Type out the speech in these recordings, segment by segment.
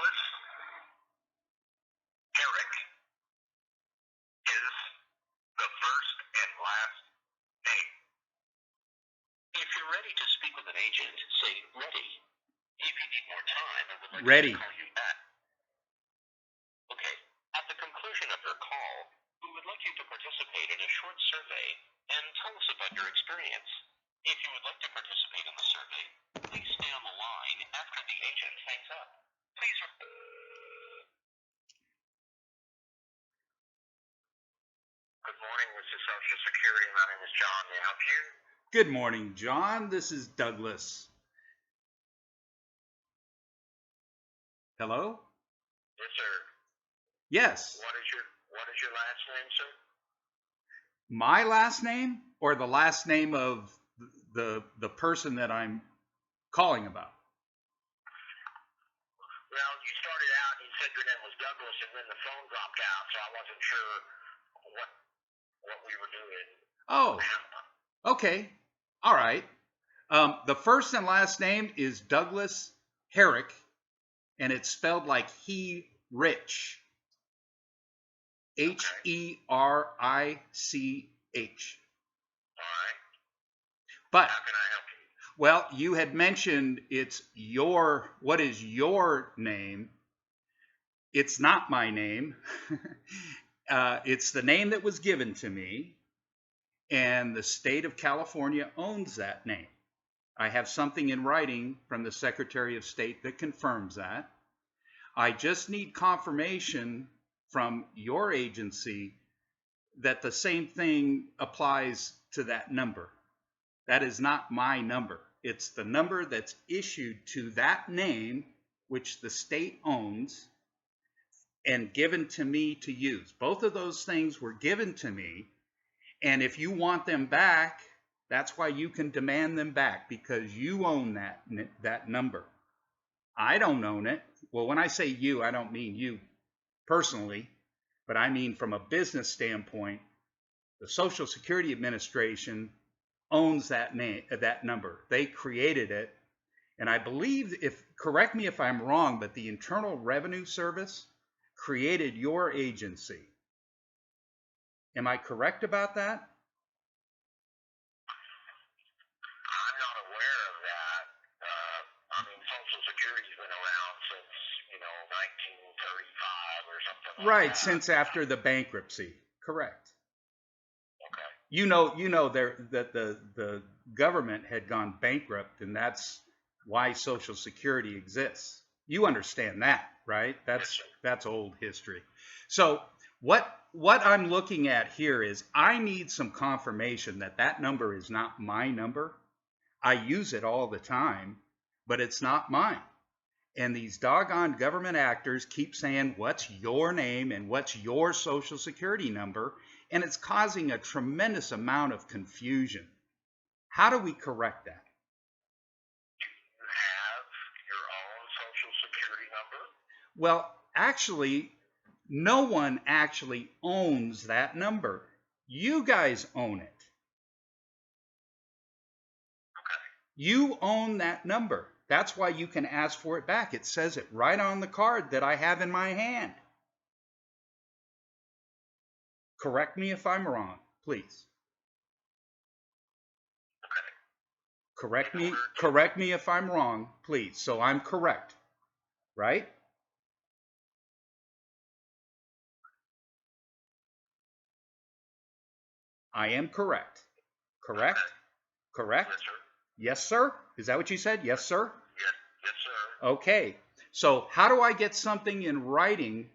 Douglas Herrick is the first and last name. If you're ready to speak with an agent, say ready. If you need more time, I would like Ready. to call you back. Okay. At the conclusion of your call, we would like you to participate in a short survey and tell us about your experience. If you would like to participate in the survey, please stay on the line after the agent hangs up. Please. Good morning, this is Social Security. My name is John. May I help you? Good morning, John. This is Douglas. Hello? Yes, sir. Yes. What is your last name, sir? My last name or the last name of the person that I'm calling about? Well, you started out and you said your name was Douglas, and then the phone dropped out, so I wasn't sure what we were doing. Oh, okay. All right. The first and last name is Douglas Herrick, and it's spelled like he rich. Herich. All right. But, How can I help you? well, you had mentioned what is your name? It's not my name. It's the name that was given to me, and the state of California owns that name. I have something in writing from the Secretary of State that confirms that. I just need confirmation from your agency that the same thing applies to that number. That is not my number. It's the number that's issued to that name, which the state owns, and given to me to use. Both of those things were given to me, and if you want them back, that's why you can demand them back, because you own that number. I don't own it. Well, when I say you, I don't mean you personally, but I mean from a business standpoint. The Social Security Administration owns that number. They created it, and I believe, correct me if I'm wrong, but the Internal Revenue Service created your agency. Am I correct about that? I'm not aware of that. I mean, Social Security's been around since, 1935 or something like that. Right, since after the bankruptcy. Correct. Okay. You know that the government had gone bankrupt, and that's why Social Security exists. You understand that, right? That's old history. So what I'm looking at here is I need some confirmation that that number is not my number. I use it all the time, but it's not mine. And these doggone government actors keep saying, what's your name and what's your Social Security number? And it's causing a tremendous amount of confusion. How do we correct that? You have your own Social Security number? Well, actually, no one actually owns that number. You guys own it. Okay. You own that number. That's why you can ask for it back. It says it right on the card that I have in my hand. Correct me if I'm wrong, please. Okay. Correct me if I'm wrong, please. So I'm correct, right? I am correct. Correct? Okay. Correct? Yes, sir. Yes, sir? Is that what you said? Yes, sir? Yes, sir. Okay. So how do I get something in writing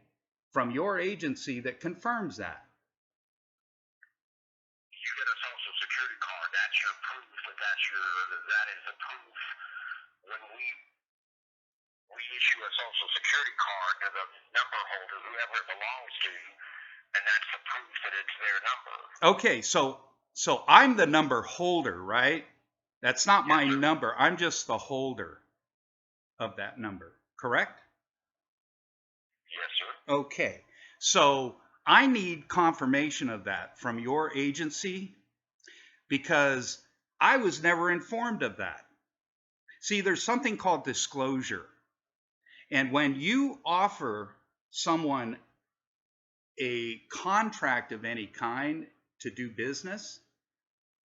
from your agency that confirms that? You get a Social Security card. That's your proof. That is the proof. When we issue a Social Security card to the number holder, whoever it belongs to, and that's the proof that it's their number. Okay, so I'm the number holder, right? That's not my number. I'm just the holder of that number, correct? Yes, sir. Okay, so I need confirmation of that from your agency because I was never informed of that. See, there's something called disclosure. And when you offer someone a contract of any kind to do business,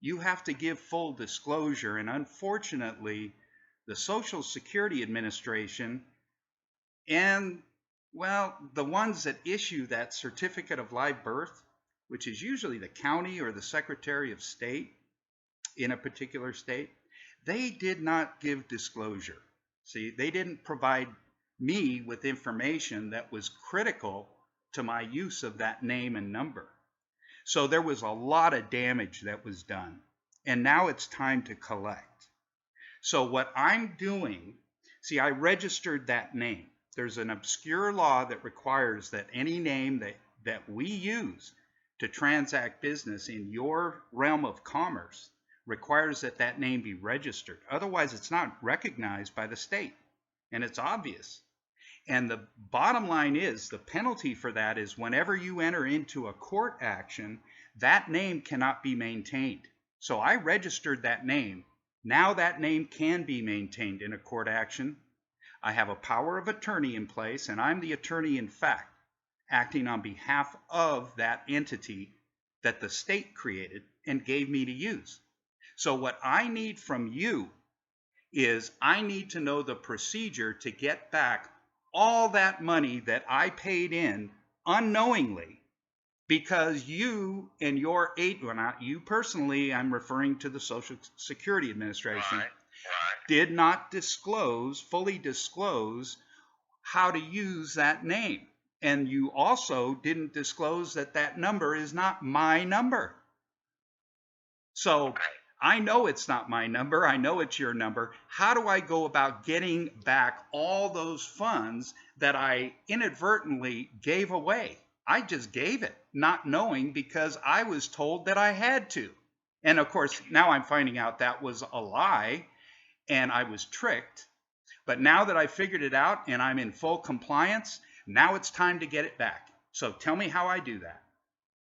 you have to give full disclosure. And unfortunately, the Social Security Administration and, well, the ones that issue that certificate of live birth, which is usually the county or the Secretary of State in a particular state, they did not give disclosure. See, they didn't provide me with information that was critical to my use of that name and number. So there was a lot of damage that was done. And now it's time to collect. So what I'm doing, see, I registered that name. There's an obscure law that requires that any name that we use to transact business in your realm of commerce requires that that name be registered. Otherwise, it's not recognized by the state. And it's obvious. And the bottom line is the penalty for that is whenever you enter into a court action, that name cannot be maintained. So I registered that name. Now that name can be maintained in a court action. I have a power of attorney in place, and I'm the attorney in fact, acting on behalf of that entity that the state created and gave me to use. So what I need from you is I need to know the procedure to get back all that money that I paid in unknowingly because you and your well, not you personally, I'm referring to the Social Security Administration, did not fully disclose how to use that name. And you also didn't disclose that that number is not my number. So I know it's not my number. I know it's your number. How do I go about getting back all those funds that I inadvertently gave away? I just gave it, not knowing because I was told that I had to. And of course, now I'm finding out that was a lie and I was tricked. But now that I figured it out and I'm in full compliance, now it's time to get it back. So tell me how I do that.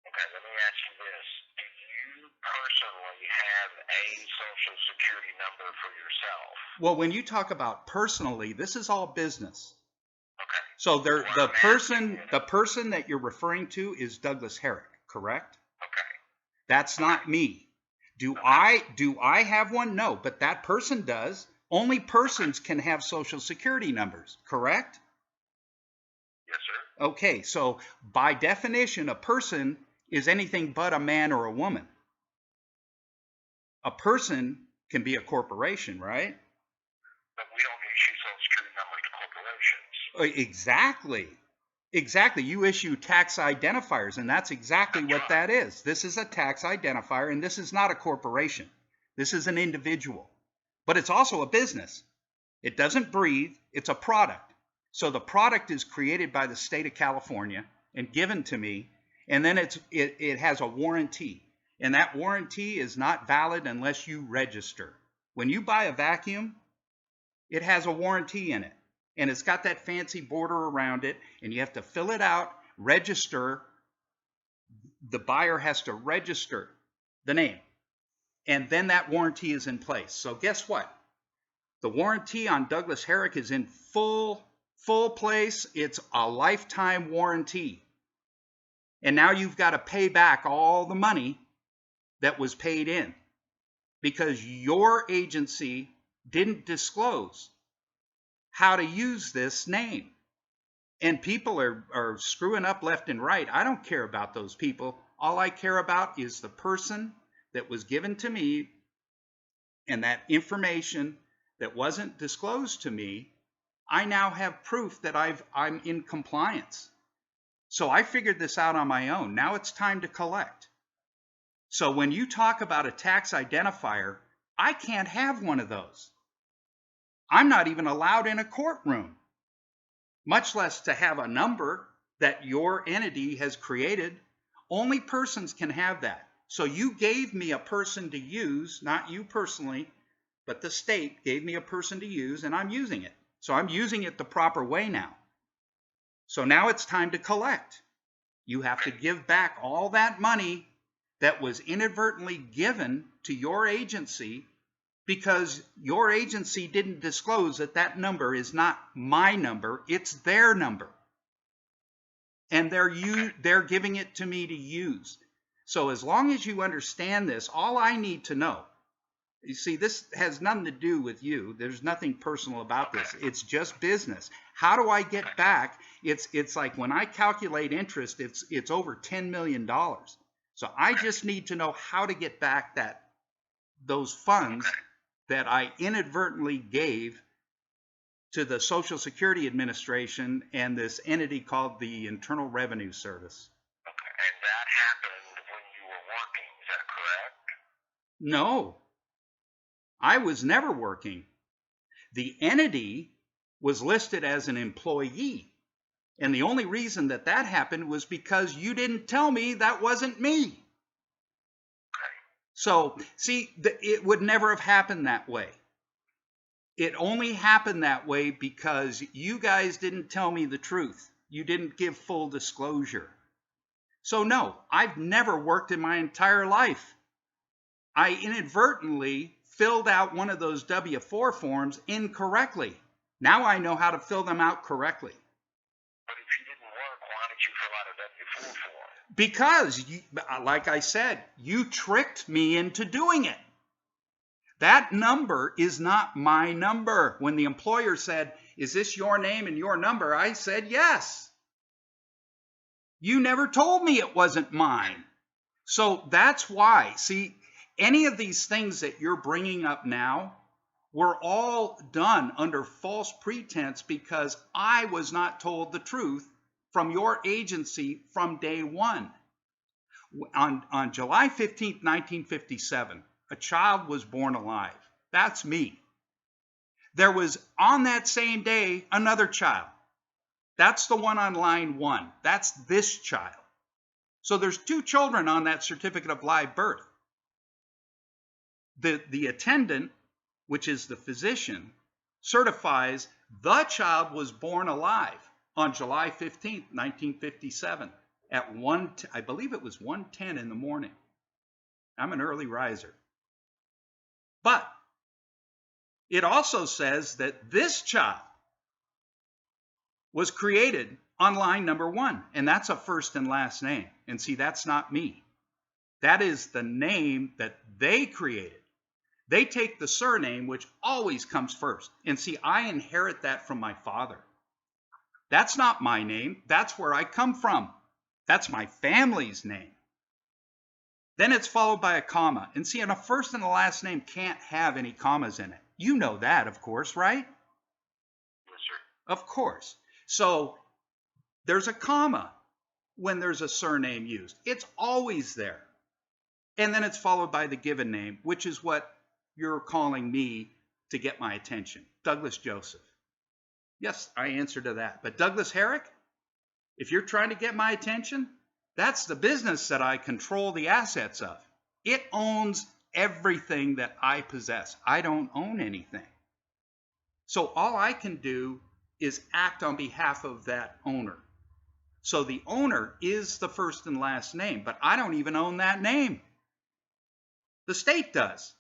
Okay, let me ask you this. Do you personally have a Social Security number for yourself? Well, when you talk about personally, this is all business. Okay. So the person that you're referring to is Douglas Herrick, correct? Okay. That's not me. Do I have one? No, but that person does. Only persons can have Social Security numbers, correct? Yes, sir. Okay, so by definition, a person is anything but a man or a woman. A person can be a corporation, right? But we don't issue Social Security numbers to corporations. Exactly. You issue tax identifiers, and that's exactly what that is. This is a tax identifier, and this is not a corporation. This is an individual. But it's also a business. It doesn't breathe. It's a product. So the product is created by the state of California and given to me, and then it has a warranty. And that warranty is not valid unless you register. When you buy a vacuum, it has a warranty in it. And it's got that fancy border around it, and you have to fill it out, register. The buyer has to register the name. And then that warranty is in place. So guess what? The warranty on Douglas Herrick is in full place. It's a lifetime warranty. And now you've got to pay back all the money that was paid in because your agency didn't disclose how to use this name. And people are screwing up left and right. I don't care about those people. All I care about is the person that was given to me and that information that wasn't disclosed to me. I now have proof that I'm in compliance. So I figured this out on my own. Now it's time to collect. So when you talk about a tax identifier, I can't have one of those. I'm not even allowed in a courtroom, much less to have a number that your entity has created. Only persons can have that. So you gave me a person to use, not you personally, but the state gave me a person to use, and I'm using it. So I'm using it the proper way now. So now it's time to collect. You have to give back all that money that was inadvertently given to your agency because your agency didn't disclose that that number is not my number, it's their number. And they're giving it to me to use. So as long as you understand this, all I need to know, you see, this has nothing to do with you. There's nothing personal about this. It's just business. How do I get back? It's like when I calculate interest, it's over $10 million. So I just need to know how to get back those funds that I inadvertently gave to the Social Security Administration and this entity called the Internal Revenue Service. Okay. And that happened when you were working, is that correct? No, I was never working. The entity was listed as an employee. And the only reason that happened was because you didn't tell me that wasn't me. So, see, it would never have happened that way. It only happened that way because you guys didn't tell me the truth. You didn't give full disclosure. So, no, I've never worked in my entire life. I inadvertently filled out one of those W-4 forms incorrectly. Now I know how to fill them out correctly. But if you didn't work, why did you fill out a W-4 form? Because, like I said, you tricked me into doing it. That number is not my number. When the employer said, "Is this your name and your number?" I said, "Yes." You never told me it wasn't mine. So that's why. See, any of these things that you're bringing up now were all done under false pretense because I was not told the truth from your agency from day one. On July 15th, 1957, a child was born alive. That's me. There was, on that same day, another child. That's the one on line 1. That's this child. So there's 2 children on that certificate of live birth. The attendant, which is the physician, certifies the child was born alive on July 15th, 1957 at I believe it was 1:10 in the morning. I'm an early riser. But it also says that this child was created on line number 1, and that's a first and last name. And see, that's not me. That is the name that they created. They take the surname, which always comes first. And see, I inherit that from my father. That's not my name. That's where I come from. That's my family's name. Then it's followed by a comma. And see, and a first and a last name can't have any commas in it. You know that, of course, right? Yes, sir. Of course. So there's a comma when there's a surname used. It's always there. And then it's followed by the given name, which is what you're calling me to get my attention. Douglas Joseph. Yes, I answer to that. But Douglas Herrick, if you're trying to get my attention, that's the business that I control the assets of. It owns everything that I possess. I don't own anything. So all I can do is act on behalf of that owner. So the owner is the first and last name, but I don't even own that name. The state does.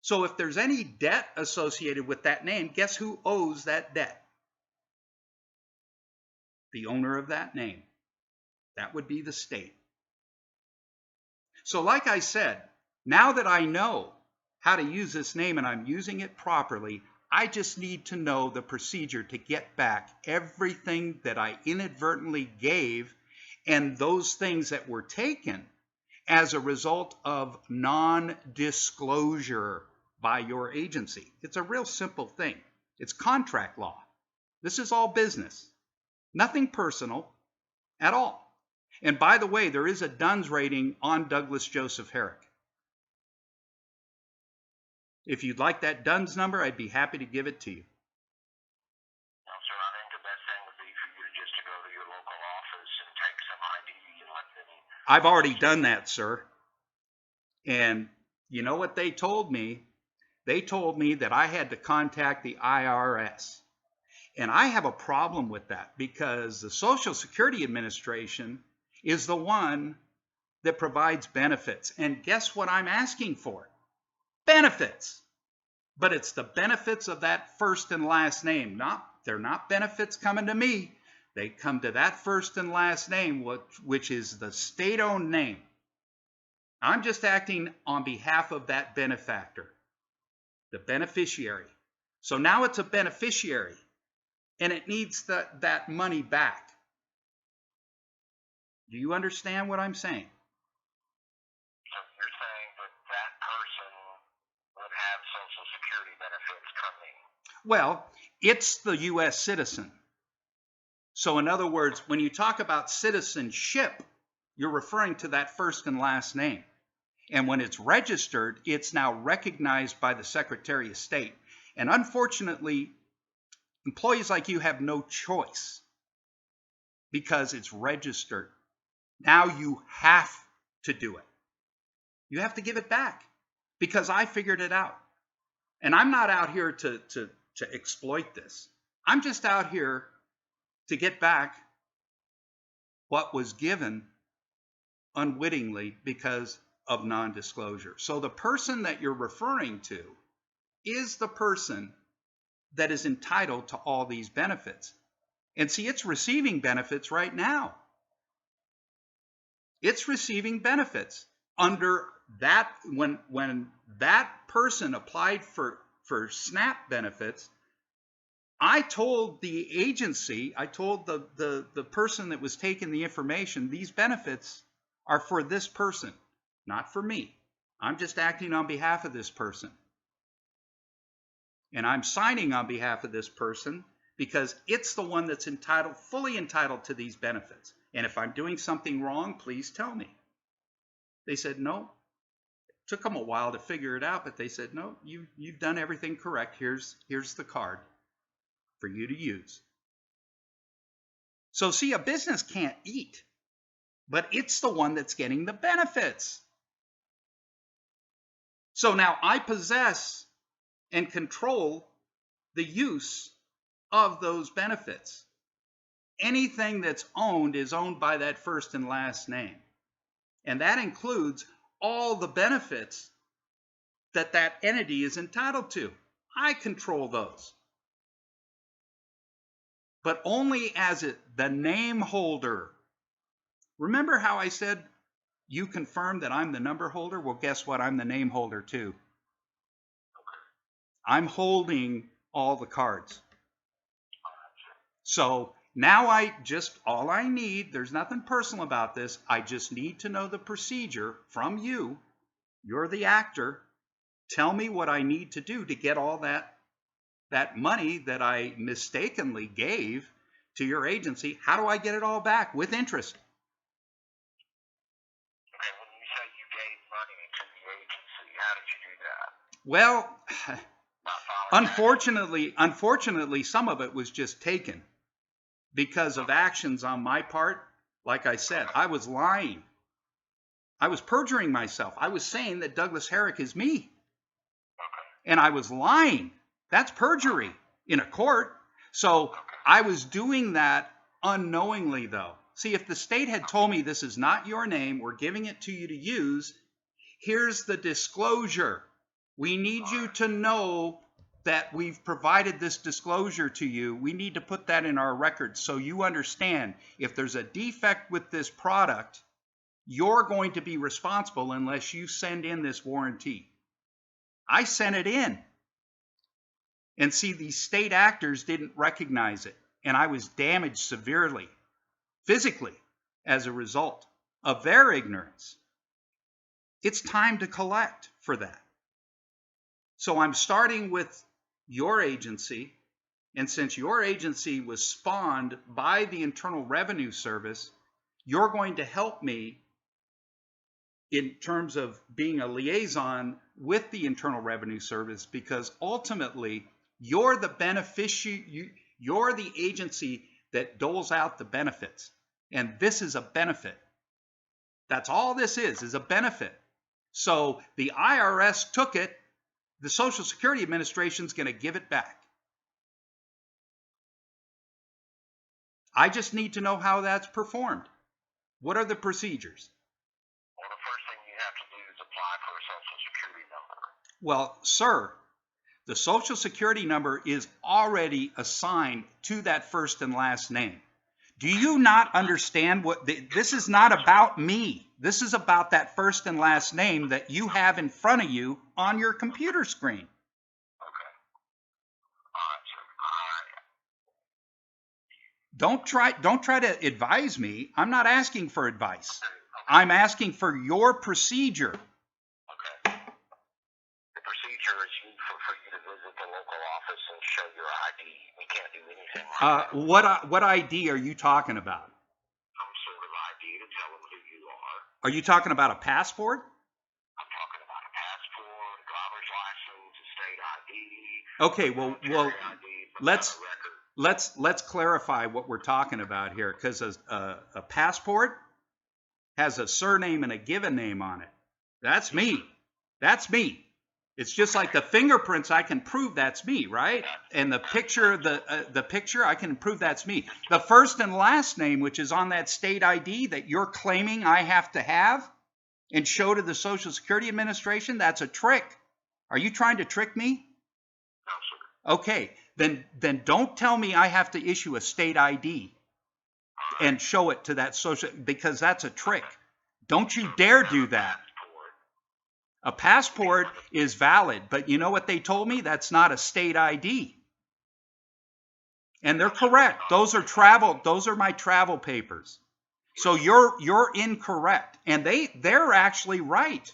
So if there's any debt associated with that name, guess who owes that debt? The owner of that name. That would be the state. So like I said, now that I know how to use this name and I'm using it properly, I just need to know the procedure to get back everything that I inadvertently gave and those things that were taken as a result of non-disclosure by your agency. It's a real simple thing. It's contract law. This is all business. Nothing personal at all. And by the way, there is a DUNS rating on Douglas Joseph Herrick. If you'd like that DUNS number, I'd be happy to give it to you. No, sir, I think the best thing would be for you just to go to your local office and take some ID and let them. I've already done that, sir. And you know what they told me? They told me that I had to contact the IRS. And I have a problem with that because the Social Security Administration is the one that provides benefits. And guess what I'm asking for? Benefits. but it's the benefits of that first and last name. They're not benefits coming to me. They come to that first and last name, which is the state-owned name. I'm just acting on behalf of that benefactor, the beneficiary. So now it's a beneficiary, and it needs that money back. Do you understand what I'm saying? So you're saying that person would have Social Security benefits coming? Well, it's the U.S. citizen. So in other words, when you talk about citizenship, you're referring to that first and last name. And when it's registered, it's now recognized by the Secretary of State. And unfortunately, employees like you have no choice because it's registered. Now you have to do it. You have to give it back because I figured it out. And I'm not out here to exploit this. I'm just out here to get back what was given unwittingly because of non-disclosure. So the person that you're referring to is the person that is entitled to all these benefits. And see, it's receiving benefits right now. It's receiving benefits under that. When that person applied for SNAP benefits, I told the agency, I told the person that was taking the information, these benefits are for this person, not for me. I'm just acting on behalf of this person. And I'm signing on behalf of this person because it's the one that's fully entitled to these benefits. And if I'm doing something wrong, please tell me. They said no. It took them a while to figure it out, but they said, no, you've done everything correct. Here's the card for you to use. So see, a business can't eat, but it's the one that's getting the benefits. So now I possess and control the use of those benefits. Anything that's owned is owned by that first and last name. And that includes all the benefits that that entity is entitled to. I control those. But only as the name holder. Remember how I said you confirmed that I'm the number holder? Well, guess what? I'm the name holder too. I'm holding all the cards. So now all I need, there's nothing personal about this. I just need to know the procedure from you. You're the actor. Tell me what I need to do to get all that money that I mistakenly gave to your agency. How do I get it all back with interest? Okay, when you say you gave money to the agency, how did you do that? Well, unfortunately, some of it was just taken because of actions on my part. Like I said, I was lying. I was perjuring myself. I was saying that Douglas Herrick is me. And I was lying. That's perjury in a court. So I was doing that unknowingly, though. See, if the state had told me this is not your name, we're giving it to you to use, here's the disclosure. We need you to know that we've provided this disclosure to you. We need to put that in our records so you understand if there's a defect with this product, you're going to be responsible unless you send in this warranty. I sent it in. And see, these state actors didn't recognize it. And I was damaged severely, physically, as a result of their ignorance. It's time to collect for that. So I'm starting with your agency. And since your agency was spawned by the Internal Revenue Service, you're going to help me in terms of being a liaison with the Internal Revenue Service, because ultimately you're the beneficiary, you're the agency that doles out the benefits. And this is a benefit. That's all this is a benefit. So the IRS took it, the Social Security Administration is going to give it back. I just need to know how that's performed. What are the procedures? Well, the first thing you have to do is apply for a Social Security number. Well, sir, The Social Security number is already assigned to that first and last name. Do you not understand this is not about me. This is about that first and last name that you have in front of you on your computer screen. Okay. All right, sir. Don't try to advise me. I'm not asking for advice. Okay. I'm asking for your procedure. Okay. The procedure is for you to visit the local office and show your ID. We can't do anything like that. What ID are you talking about? Some sort of ID to tell them who you are. Are you talking about a passport? I'm talking about a passport, a driver's license, a state ID. Okay, well, ID, let's clarify what we're talking about here, because a passport has a surname and a given name on it. That's me. That's me. It's just like the fingerprints. I can prove that's me, right? And the picture, the picture, I can prove that's me. The first and last name, which is on that state ID that you're claiming I have to have and show to the Social Security Administration, that's a trick. Are you trying to trick me? No, sir. Okay, then don't tell me I have to issue a state ID and show it to that social, because that's a trick. Don't you dare do that. A passport is valid, but you know what they told me? That's not a state ID. And they're correct. Those are my travel papers. So you're incorrect. And they're actually right.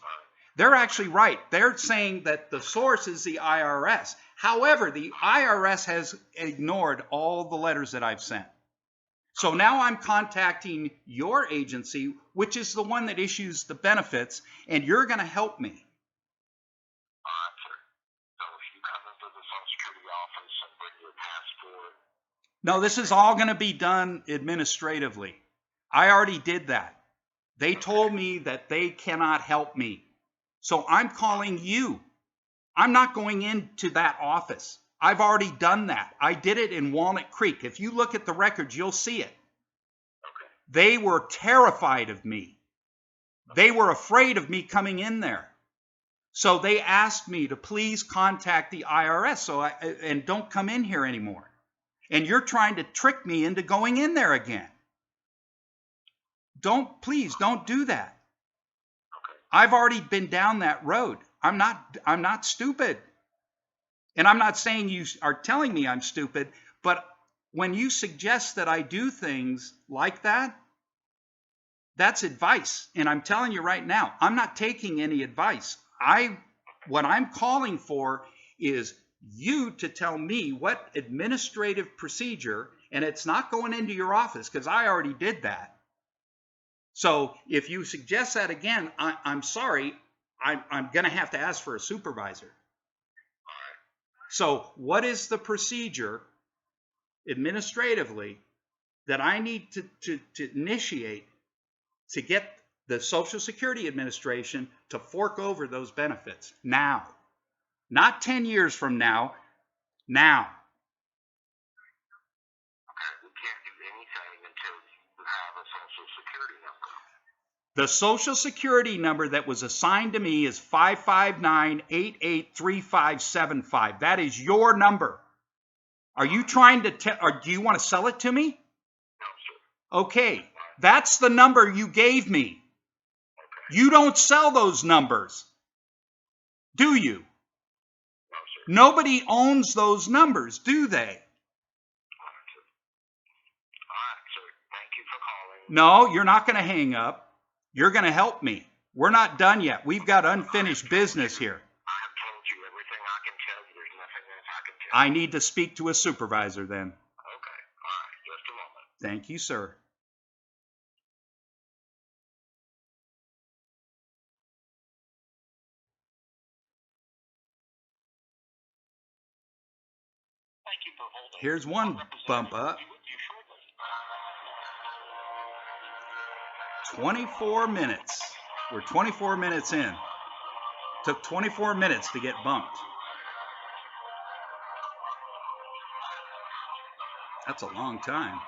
They're actually right. They're saying that the source is the IRS. However, the IRS has ignored all the letters that I've sent. So now I'm contacting your agency, which is the one that issues the benefits, and you're going to help me. All right, sir. So if you come into the Social Security office and bring your passport. No, this is all going to be done administratively. I already did that. They told me that they cannot help me. So I'm calling you. I'm not going into that office. I've already done that. I did it in Walnut Creek. If you look at the records, you'll see it. Okay. They were terrified of me. They were afraid of me coming in there. So they asked me to please contact the IRS and don't come in here anymore. And you're trying to trick me into going in there again. Please don't do that. Okay. I've already been down that road. I'm not stupid. And I'm not saying you are telling me I'm stupid, but when you suggest that I do things like that, that's advice. And I'm telling you right now, I'm not taking any advice. What I'm calling for is you to tell me what administrative procedure, and it's not going into your office because I already did that. So if you suggest that again, I'm sorry, I'm going to have to ask for a supervisor. So what is the procedure administratively that I need to initiate to get the Social Security Administration to fork over those benefits now? Not 10 years from now, now. Okay, we can't do anything until you have a Social Security number. The Social Security number that was assigned to me is 559-883575. That is your number. Are you trying to or do you want to sell it to me? No, sir. Okay, that's the number you gave me. Okay. You don't sell those numbers, do you? No, sir. Nobody owns those numbers, do they? All right, sir. Thank you for calling. No, you're not going to hang up. You're going to help me. We're not done yet. We've got unfinished business here. I have told you everything I can tell you. There's nothing else I can tell you. I need to speak to a supervisor then. Okay. All right. Just a moment. Thank you, sir. Thank you for holding. Here's one bump up. 24 minutes. We're 24 minutes in. Took 24 minutes to get bumped. That's a long time.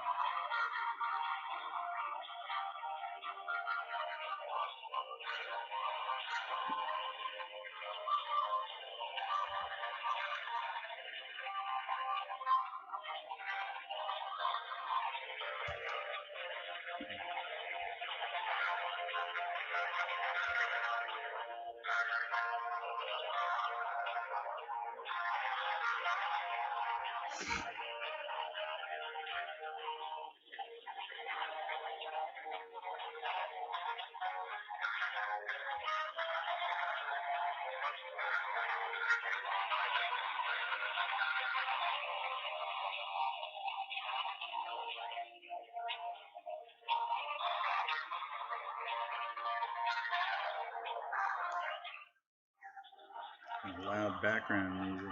Loud background music.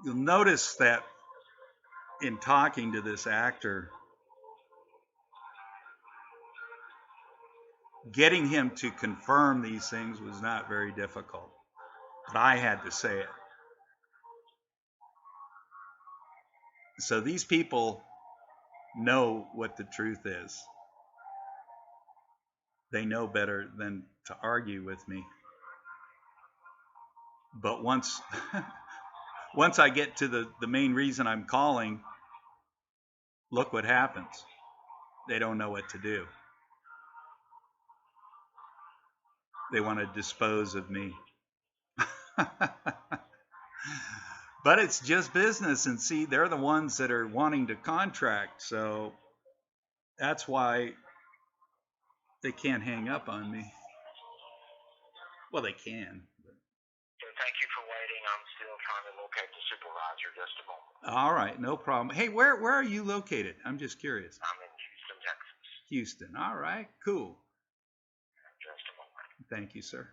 You'll notice that in talking to this actor, getting him to confirm these things was not very difficult, but I had to say it. So these people know what the truth is. They know better than to argue with me. But once I get to the main reason I'm calling, look what happens. They don't know what to do. They want to dispose of me. But it's just business, and see, they're the ones that are wanting to contract, so that's why they can't hang up on me. Well, they can. Thank you for waiting. I'm still trying to locate the supervisor. Just a moment. All right, no problem. Hey, where are you located? I'm just curious. I'm in Houston, Texas. Houston. All right, cool. Just a moment. Thank you, sir.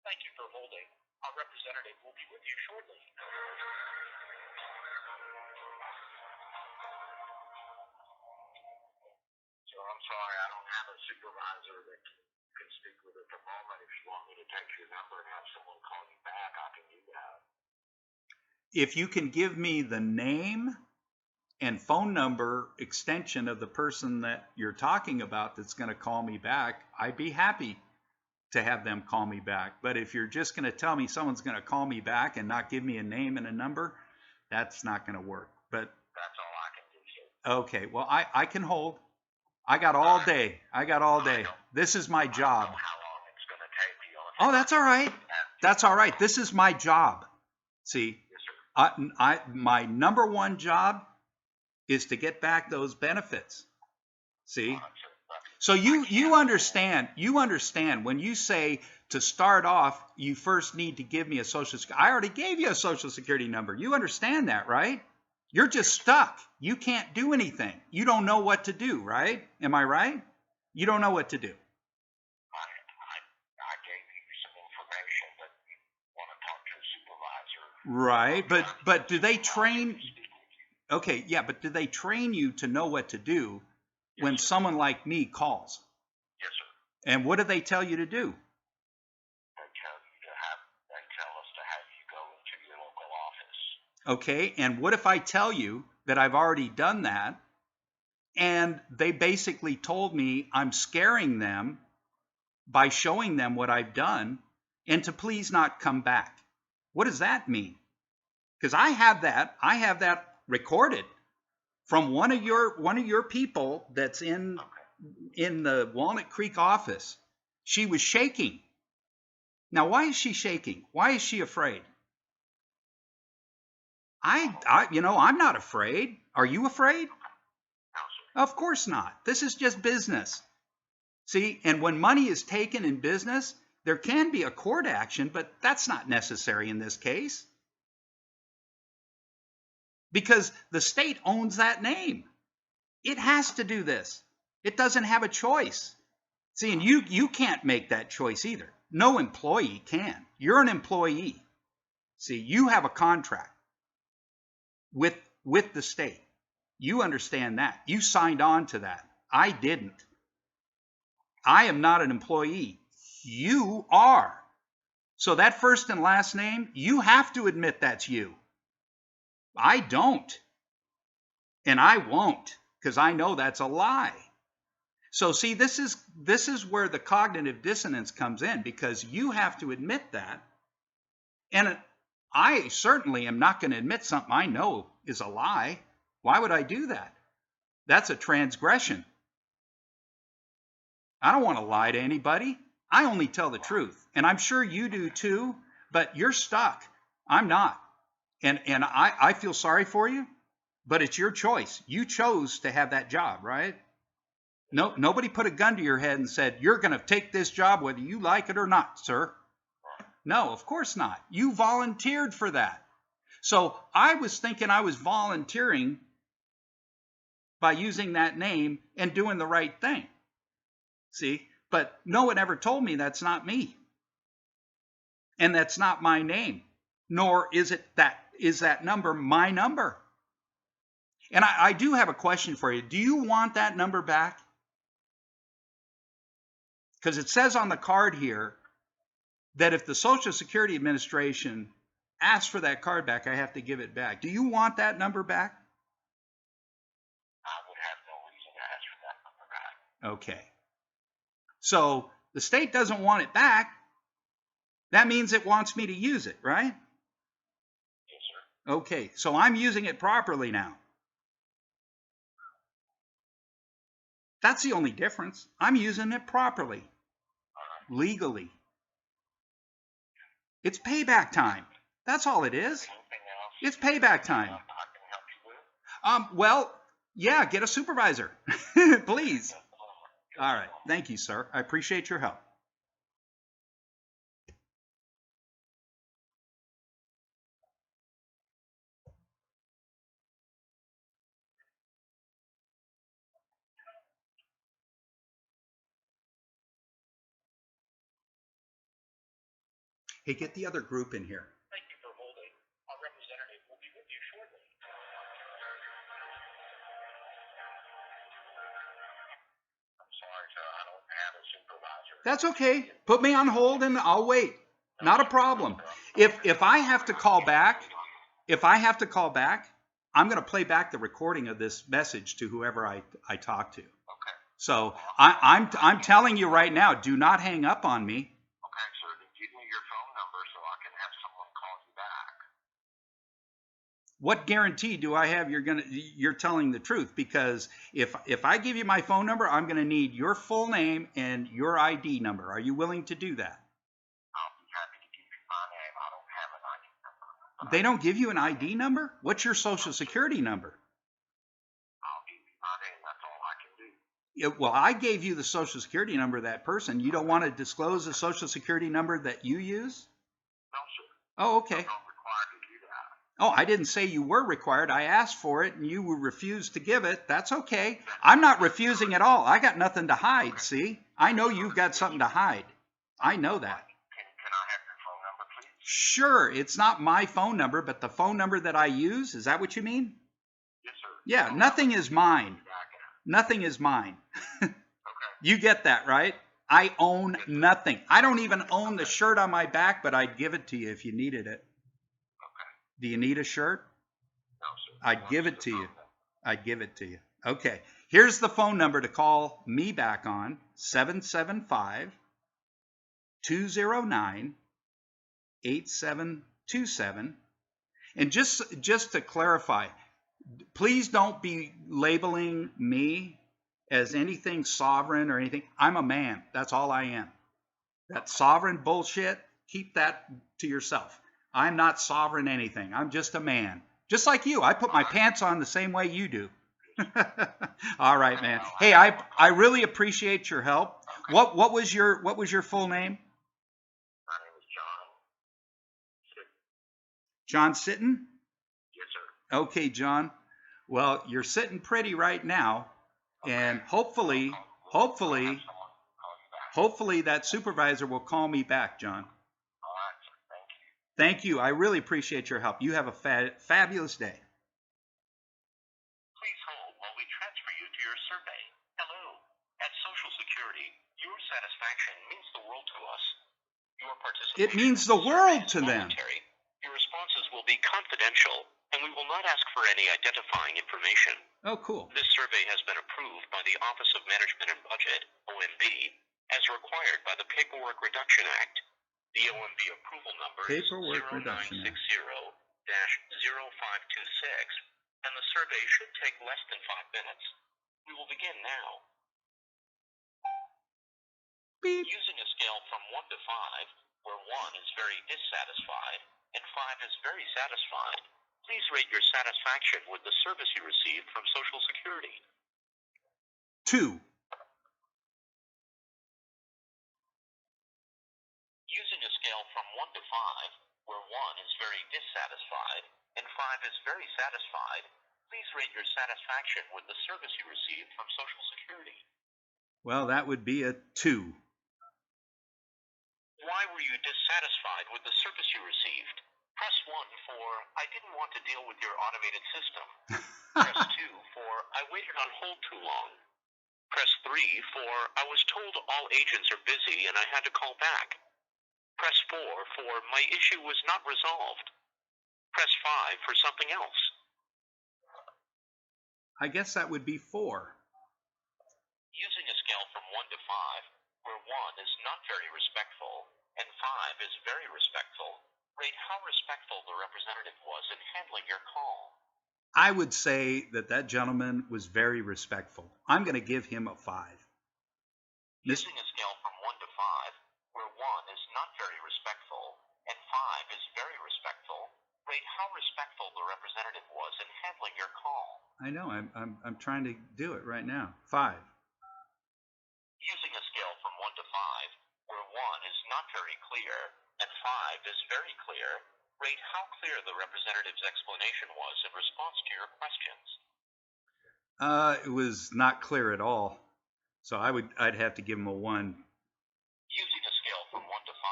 Thank you for holding. Our representative will be with you shortly. So I'm sorry, I don't have a supervisor that can speak with at the moment. If you want me to take your number and have someone call you back, I can do that. If you can give me the name and phone number extension of the person that you're talking about that's going to call me back, I'd be happy to have them call me back. But if you're just going to tell me someone's going to call me back and not give me a name and a number, that's not going to work. But that's all I can do, sir. Okay, well, I can hold. I got all day. This is my job. I don't know how long it's going to take you. Oh, that's all right. That's all right. This is my job. See, Yes, sir. my number one job is to get back those benefits. See? So you understand when you say to start off, you first need to give me a social security. I already gave you a social security number. You understand that, right? You're just stuck. You can't do anything. You don't know what to do, right? Am I right? You don't know what to do. I gave you some information, but you want to talk to a supervisor. Right, but do they train? Okay, yeah, but do they train you to know what to do when someone like me calls? Yes, sir. And what do they tell you to do? They tell us to have you go into your local office. Okay, and what if I tell you that I've already done that, and they basically told me I'm scaring them by showing them what I've done, and to please not come back? What does that mean? Because I have that recorded from one of your people that's in the Walnut Creek office. She was shaking. Now, why is she shaking? Why is she afraid? I'm not afraid. Are you afraid? Of course not. This is just business. See, and when money is taken in business, there can be a court action, but that's not necessary in this case. Because the state owns that name. It has to do this. It doesn't have a choice. See, and you can't make that choice either. No employee can. You're an employee. See, you have a contract with the state. You understand that. You signed on to that. I didn't. I am not an employee. You are. So that first and last name, you have to admit that's you. I don't. And I won't, because I know that's a lie. So see, this is where the cognitive dissonance comes in, because you have to admit that. And I certainly am not going to admit something I know is a lie. Why would I do that? That's a transgression. I don't want to lie to anybody. I only tell the truth. And I'm sure you do too, but you're stuck. I'm not. And I feel sorry for you, but it's your choice. You chose to have that job, right? No, nobody put a gun to your head and said, you're going to take this job whether you like it or not, sir. No, of course not. You volunteered for that. So I was thinking I was volunteering by using that name and doing the right thing. See, but no one ever told me that's not me. And that's not my name. Nor is that number my number. And I do have a question for you. Do you want that number back? Because it says on the card here that if the Social Security Administration asks for that card back, I have to give it back. Do you want that number back? I would have no reason to ask for that number back. Okay. So the state doesn't want it back. That means it wants me to use it, right? Yes, sir. Okay, so I'm using it properly now. That's the only difference. I'm using it properly, legally. It's payback time. That's all it is. Anything else It's payback time. I can help you with? Well, yeah, get a supervisor, please. All right. Thank you, sir. I appreciate your help. Hey, get the other group in here. Thank you for holding. Our representative will be with you shortly. I'm sorry, sir. I don't have a supervisor. That's okay. Put me on hold and I'll wait. Not a problem. If I have to call back, I'm going to play back the recording of this message to whoever I talk to. Okay. So I'm telling you right now, do not hang up on me. Okay, sir. Then give me your phone number so I can have someone call you back. What guarantee do I have you're telling the truth? Because if I give you my phone number, I'm going to need your full name and your ID number. Are you willing to do that? I'll be happy to give you my name. I don't have an ID number. They don't give you an ID number? What's your Social Security number? I'll give you my name. That's all I can do. Well, I gave you the Social Security number of that person. You don't want to disclose the Social Security number that you use? No, sir. Oh, okay. I'm not required to do that. Oh, I didn't say you were required. I asked for it and you refused to give it. That's okay. I'm not refusing at all. I got nothing to hide, see? I know you've got something to hide. I know that. Can I have your phone number, please? Sure, it's not my phone number, but the phone number that I use, is that what you mean? Yes, sir. Yeah, nothing is mine. Back at. Nothing is mine. Okay. You get that, right? I own nothing. I don't even own the shirt on my back, but I'd give it to you if you needed it. Okay. Do you need a shirt? No, sir. I'd give it to you. I'd give it to you. Okay. Here's the phone number to call me back on, 775 209 8727. And just to clarify, please don't be labeling me as anything sovereign or anything. I'm a man. That's all I am. That sovereign bullshit, keep that to yourself. I'm not sovereign anything. I'm just a man. Just like you. I put my pants on the same way you do. All right, man. Hey, I really appreciate your help. What was your full name? My name is John. John Sitton? Yes, sir. Okay, John. Well, you're sitting pretty right now, and hopefully that supervisor will call me back, John. All right, sir. Thank you. Thank you. I really appreciate your help. You have a fabulous day. Please hold while we transfer you to your survey. Hello. At Social Security, your satisfaction means the world to us. Your participation It means the in survey world is to them. voluntary. Your responses will be confidential, and we will not ask for any identifying information. Oh, cool. This survey has been approved by the Office of Management and Budget, OMB, as required by the Paperwork Reduction Act. The OMB approval number Paperwork is Reduction Act. 0960-0526, and the survey should take less than 5 minutes. We will begin now. Beep. Using a scale from 1 to 5, where 1 is very dissatisfied and 5 is very satisfied, please rate your satisfaction with the service you received from Social Security. 2. Using a scale from 1 to 5, where 1 is very dissatisfied and 5 is very satisfied, please rate your satisfaction with the service you received from Social Security. Well, that would be a 2. Why were you dissatisfied with the service you received? Press 1 for, I didn't want to deal with your automated system. Press 2 for, I waited on hold too long. Press 3 for, I was told all agents are busy and I had to call back. Press 4 for, my issue was not resolved. Press 5 for something else. I guess that would be 4. Using a scale from 1 to 5, where 1 is not very respectful and 5 is very respectful, rate how respectful the representative was in handling your call. I would say that that gentleman was very respectful. I'm going to give him a 5. Using a scale from 1 to 5, where 1 is not very respectful and 5 is very respectful, rate how respectful the representative was in handling your call. I know. I'm trying to do it right now. 5. Using a scale from 1 to 5, where 1 is not very clear and 5 is very clear, rate how clear the representative's explanation was in response to your questions. It was not clear at all. So I'd have to give him a 1. Using a scale from 1 to 5,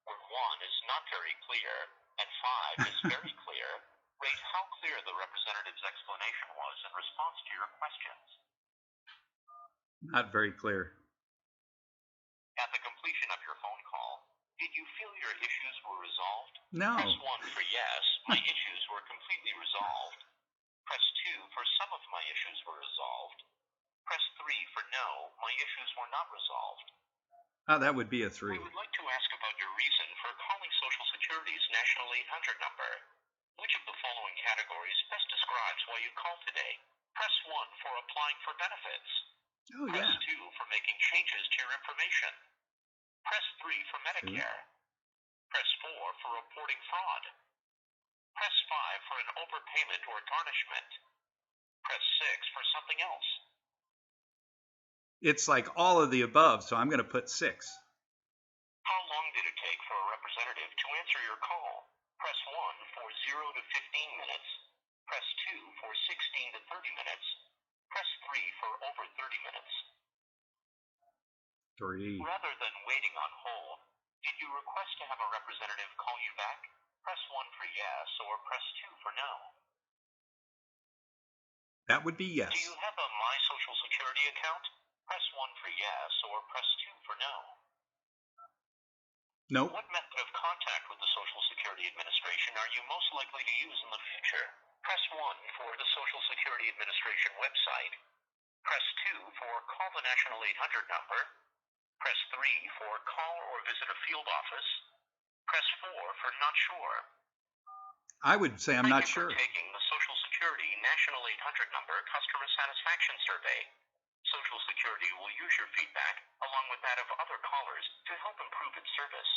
where 1 is not very clear and 5 is very clear, rate how clear the representative's explanation was in response to your questions. Not very clear. At the completion of your phone call, did you feel your issues were resolved? No. Press 1 for yes, my issues were completely resolved. Press 2 for some of my issues were resolved. Press 3 for no, my issues were not resolved. Oh, that would be a 3. We would like to ask about your reason for calling Social Security's National 800 number. Which of the following categories best describes why you called today? Press 1 for applying for benefits. Oh, Press yeah. 2 for making changes to your information. Press 3 for Medicare. Press 4 for reporting fraud. Press 5 for an overpayment or garnishment. Press 6 for something else. It's like all of the above, so I'm going to put 6. How long did it take for a representative to answer your call? Press 1 for 0 to 15 minutes. Press 2 for 16 to 30 minutes. Press 3 for over 30 minutes. 3. Rather than waiting on hold, did you request to have a representative call you back? Press 1 for yes or press 2 for no. That would be yes. Do you have a My Social Security account? Press 1 for yes or press 2 for no. Nope. What method of contact with the Social Security Administration are you most likely to use in the future? Press 1 for the Social Security Administration website. Press 2 for call the National 800 number. Press 3 for call or visit a field office. Press 4 for not sure. I would say I'm not Thank you sure. for taking the Social Security National 800 number customer satisfaction survey. Social Security will use your feedback, along with that of other callers, to help improve its service.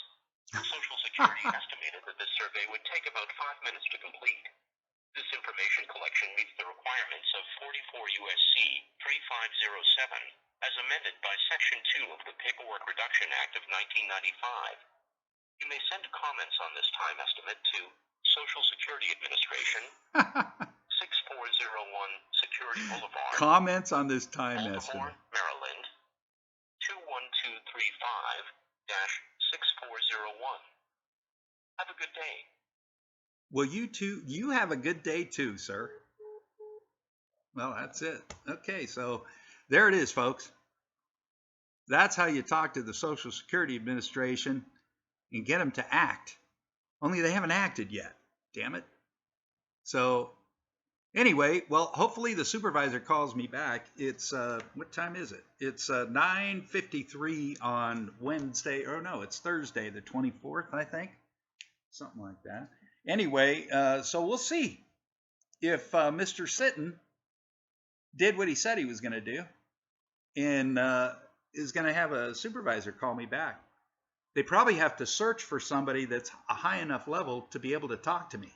Social Security estimated that this survey would take about 5 minutes to complete. This information collection meets the requirements of 44 U.S.C. 3507, as amended by Section 2 of the Paperwork Reduction Act of 1995. You may send comments on this time estimate to Social Security Administration, 6401 Security Boulevard, Comments on this time Baltimore, estimate. Maryland, 21235-6401. Have a good day. Well, you have a good day too, sir. Well, that's it. Okay, so there it is, folks. That's how you talk to the Social Security Administration and get them to act. Only they haven't acted yet. Damn it. So Anyway, well, hopefully the supervisor calls me back. It's what time is it? It's 9:53 on Wednesday. Oh no, it's Thursday, the 24th, I think, something like that. Anyway, so we'll see if Mr. Sitton did what he said he was going to do, and is going to have a supervisor call me back. They probably have to search for somebody that's a high enough level to be able to talk to me.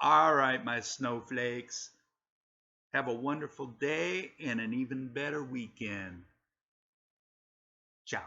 All right, my snowflakes. Have a wonderful day and an even better weekend. Ciao.